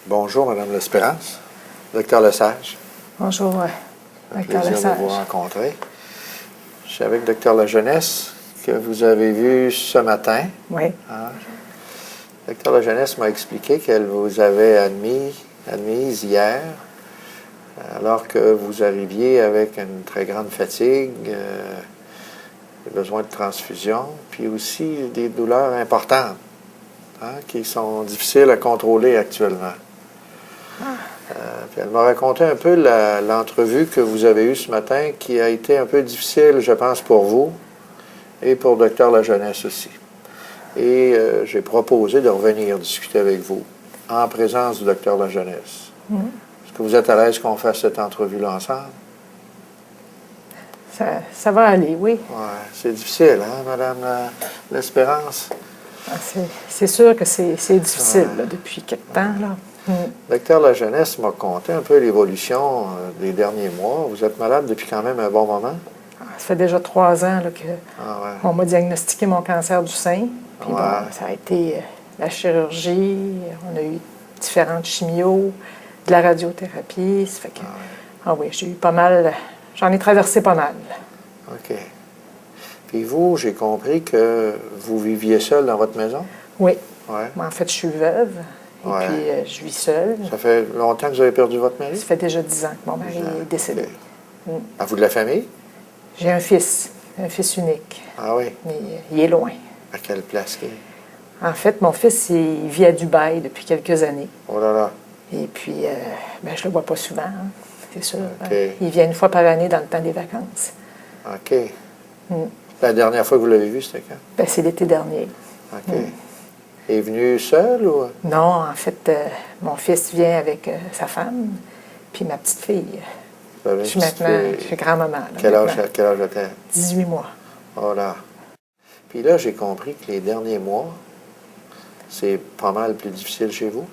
Bonjour, Mme L'Espérance. Docteur Lesage. Bonjour, Docteur Plaisir Lesage. de vous rencontrer. Je suis avec Docteur Lajeunesse, que vous avez vu ce matin. Oui. Docteur Lajeunesse m'a expliqué qu'elle vous avait admise hier, alors que vous arriviez avec une très grande fatigue, besoin de transfusion, puis aussi des douleurs importantes, qui sont difficiles à contrôler actuellement. Puis elle m'a raconté un peu l'entrevue que vous avez eue ce matin, qui a été un peu difficile, je pense, pour vous et pour Docteur Lajeunesse aussi. Et j'ai proposé de revenir discuter avec vous en présence du Docteur Lajeunesse. Est-ce que vous êtes à l'aise qu'on fasse cette entrevue-là ensemble? Ça va aller, oui. Oui, c'est difficile, hein, Madame L'Espérance? C'est sûr que c'est difficile là, depuis quelque temps. Là. Docteur Lajeunesse m'a conté un peu l'évolution des derniers mois. Vous êtes malade depuis quand même un bon moment? Ça fait déjà 3 ans là, que on m'a diagnostiqué mon cancer du sein. Puis bon, ça a été la chirurgie, on a eu différentes chimios, de la radiothérapie. Ça fait que, oui, j'ai eu pas mal, j'en ai traversé pas mal. OK. Puis vous, j'ai compris que vous viviez seul dans votre maison? Oui. Ouais. Moi, en fait, je suis veuve. Et puis, je vis seule. Ça fait longtemps que vous avez perdu votre mari? Ça fait déjà 10 ans que mon mari est décédé. Okay. À vous de la famille? J'ai un fils unique. Ah oui? Mais il est loin. À quelle place qu'il est? En fait, mon fils, il vit à Dubaï depuis quelques années. Oh là là! Et puis, je le vois pas souvent, c'est sûr. Okay. Il vient une fois par année dans le temps des vacances. OK. La dernière fois que vous l'avez vu, c'était quand? C'est l'été dernier. OK. Il est venu seul ou? Non, en fait, mon fils vient avec sa femme, puis ma petite fille. Je suis maintenant chez grand-maman. Quel âge était? 18 mois. Oh là. Puis là, j'ai compris que les derniers mois, c'est pas mal plus difficile chez vous?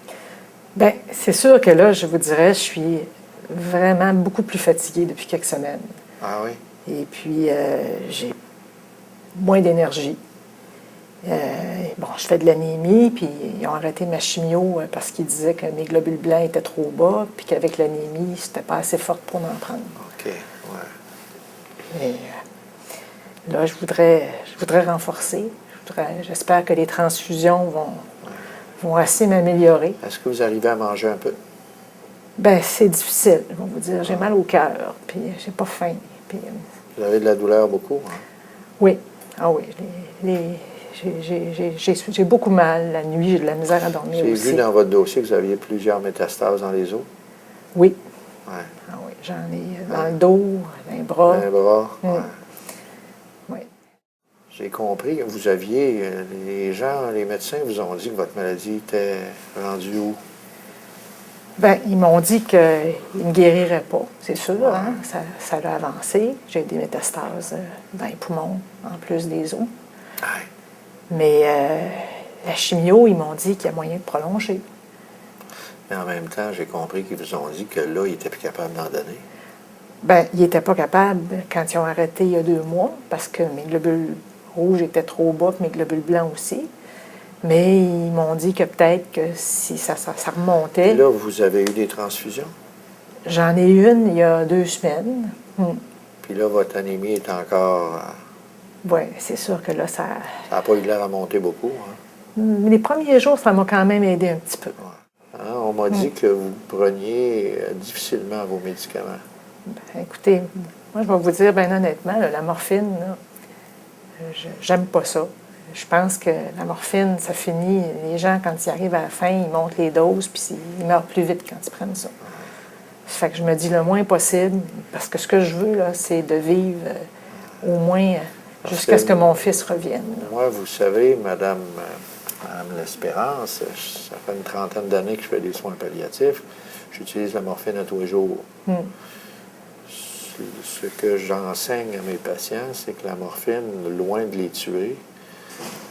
Bien, c'est sûr que là, je vous dirais, je suis vraiment beaucoup plus fatiguée depuis quelques semaines. Ah oui? Et puis, j'ai moins d'énergie. Je fais de l'anémie, puis ils ont arrêté ma chimio parce qu'ils disaient que mes globules blancs étaient trop bas, puis qu'avec l'anémie, c'était pas assez forte pour m'en prendre. OK, ouais. Et là, je voudrais renforcer. J'espère que les transfusions vont assez m'améliorer. Est-ce que vous arrivez à manger un peu? Bien, c'est difficile, je vais vous dire. J'ai mal au cœur, puis j'ai pas faim. Puis, vous avez de la douleur beaucoup? Hein? Oui. Ah oui. J'ai beaucoup mal la nuit, j'ai de la misère à dormir aussi. J'ai vu dans votre dossier que vous aviez plusieurs métastases dans les os. Oui. Ouais. Ah oui, j'en ai dans le dos, dans les bras. Dans les bras, Oui. J'ai compris que vous aviez, les médecins vous ont dit que votre maladie était rendue où? Bien, ils m'ont dit qu'ils ne guériraient pas, c'est sûr. Hein? Ça a avancé. J'ai des métastases dans les poumons, en plus des os. Ouais. Mais la chimio, ils m'ont dit qu'il y a moyen de prolonger. Mais en même temps, j'ai compris qu'ils vous ont dit que là, ils n'étaient plus capables d'en donner. Bien, ils n'étaient pas capables quand ils ont arrêté il y a 2 mois, parce que mes globules rouges étaient trop bas, puis mes globules blancs aussi. Mais ils m'ont dit que peut-être que si ça remontait... Et là, vous avez eu des transfusions? J'en ai eu une il y a 2 semaines. Puis là, votre anémie est encore... Oui, c'est sûr que là, ça... Ça n'a pas eu l'air à monter beaucoup, hein? Les premiers jours, ça m'a quand même aidé un petit peu. Ouais. Hein, on m'a dit que vous preniez difficilement vos médicaments. Ben, écoutez, moi, je vais vous dire, bien honnêtement, la morphine, j'aime pas ça. Je pense que la morphine, ça finit... Les gens, quand ils arrivent à la fin, ils montent les doses, puis ils meurent plus vite quand ils prennent ça. Ça fait que je me dis le moins possible, parce que ce que je veux, là, c'est de vivre au moins jusqu'à ce que mon fils revienne. Moi, vous savez, Madame L'Espérance, ça fait une 30aine d'années que je fais des soins palliatifs. J'utilise la morphine à tous les jours. Ce que j'enseigne à mes patients, c'est que la morphine, loin de les tuer,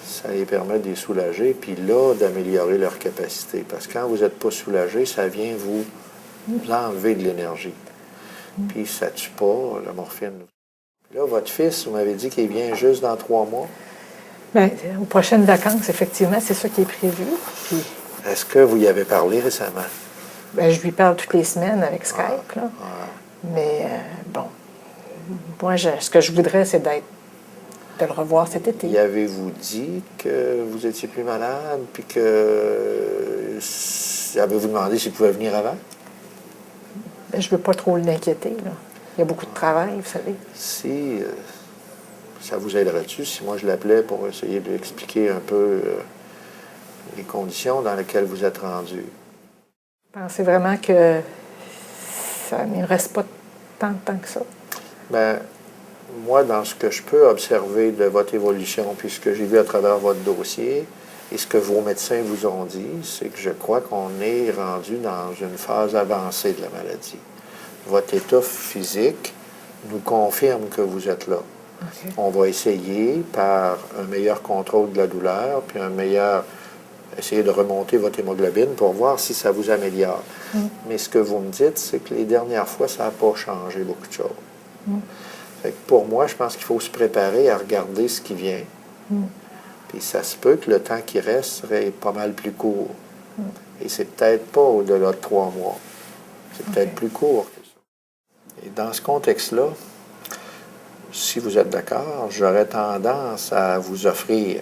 ça les permet de les soulager, puis là, d'améliorer leur capacité. Parce que quand vous n'êtes pas soulagé, ça vient vous enlever de l'énergie. Puis ça ne tue pas, la morphine. Là, votre fils, vous m'avez dit qu'il vient juste dans 3 mois. Bien, aux prochaines vacances, effectivement, c'est ça qui est prévu. Puis... Est-ce que vous y avez parlé récemment? Ben, je lui parle toutes les semaines avec Skype, là. Mais bon, moi, ce que je voudrais, c'est de le revoir cet été. Y avez-vous dit que vous étiez plus malade, puis que... Avez-vous demandé s'il pouvait venir avant? Ben, je ne veux pas trop l'inquiéter, là. Il y a beaucoup de travail, vous savez. Si ça vous aiderait-tu si moi je l'appelais pour essayer de lui expliquer un peu les conditions dans lesquelles vous êtes rendu? Pensez vraiment que ça ne reste pas tant de temps que ça? Bien, moi, dans ce que je peux observer de votre évolution, puis ce que j'ai vu à travers votre dossier, et ce que vos médecins vous ont dit, c'est que je crois qu'on est rendu dans une phase avancée de la maladie. Votre état physique nous confirme que vous êtes là. Okay. On va essayer, par un meilleur contrôle de la douleur, puis essayer de remonter votre hémoglobine pour voir si ça vous améliore. Mais ce que vous me dites, c'est que les dernières fois, ça n'a pas changé beaucoup de choses. Fait que pour moi, je pense qu'il faut se préparer à regarder ce qui vient. Puis ça se peut que le temps qui reste serait pas mal plus court. Et c'est peut-être pas au-delà de 3 mois. C'est peut-être plus court que ça. Et dans ce contexte-là, si vous êtes d'accord, j'aurais tendance à vous offrir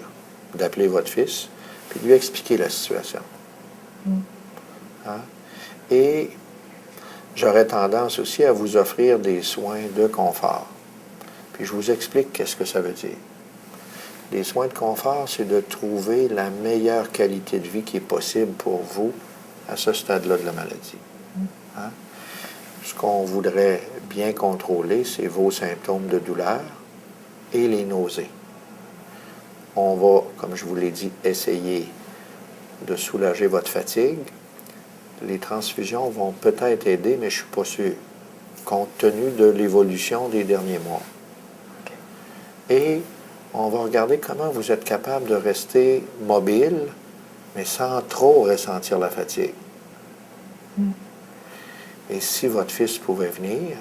d'appeler votre fils puis de lui expliquer la situation. Hein? Et j'aurais tendance aussi à vous offrir des soins de confort. Puis je vous explique qu'est-ce que ça veut dire. Les soins de confort, c'est de trouver la meilleure qualité de vie qui est possible pour vous à ce stade-là de la maladie. Hein? Ce qu'on voudrait bien contrôler, c'est vos symptômes de douleur et les nausées. On va, comme je vous l'ai dit, essayer de soulager votre fatigue. Les transfusions vont peut-être aider, mais je ne suis pas sûr, compte tenu de l'évolution des derniers mois. Et on va regarder comment vous êtes capable de rester mobile, mais sans trop ressentir la fatigue. Et si votre fils pouvait venir,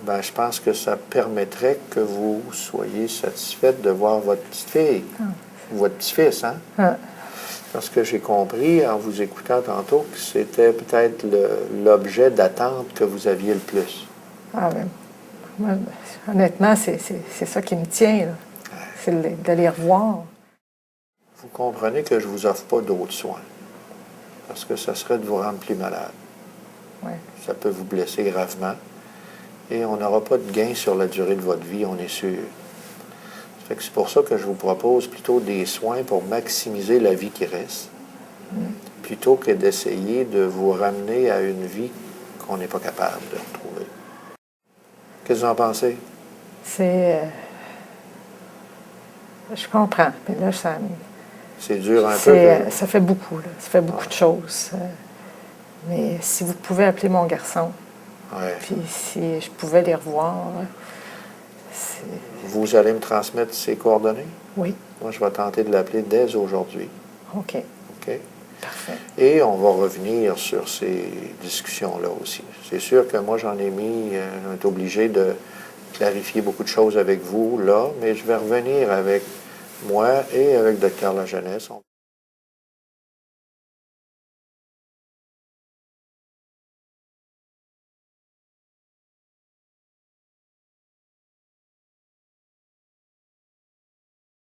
ben, je pense que ça permettrait que vous soyez satisfaite de voir votre petite fille, ou votre petit-fils, hein? Parce que j'ai compris, en vous écoutant tantôt, que c'était peut-être l'objet d'attente que vous aviez le plus. Ah ben, moi, honnêtement, c'est ça qui me tient, là. C'est de les revoir. Vous comprenez que je ne vous offre pas d'autres soins, parce que ça serait de vous rendre plus malade. Ouais. Ça peut vous blesser gravement, et on n'aura pas de gain sur la durée de votre vie, on est sûr. Ça fait que c'est pour ça que je vous propose plutôt des soins pour maximiser la vie qui reste, plutôt que d'essayer de vous ramener à une vie qu'on n'est pas capable de retrouver. Qu'est-ce que vous en pensez? Je comprends, mais là, c'est dur un peu. Ça fait beaucoup, là. Ça fait beaucoup de choses. Mais si vous pouvez appeler mon garçon, puis si je pouvais les revoir... Vous allez me transmettre ses coordonnées? Oui. Moi, je vais tenter de l'appeler dès aujourd'hui. OK. OK? Parfait. Et on va revenir sur ces discussions-là aussi. C'est sûr que moi, on est obligé de clarifier beaucoup de choses avec vous, là, mais je vais revenir avec moi et avec Dr. Lajeunesse.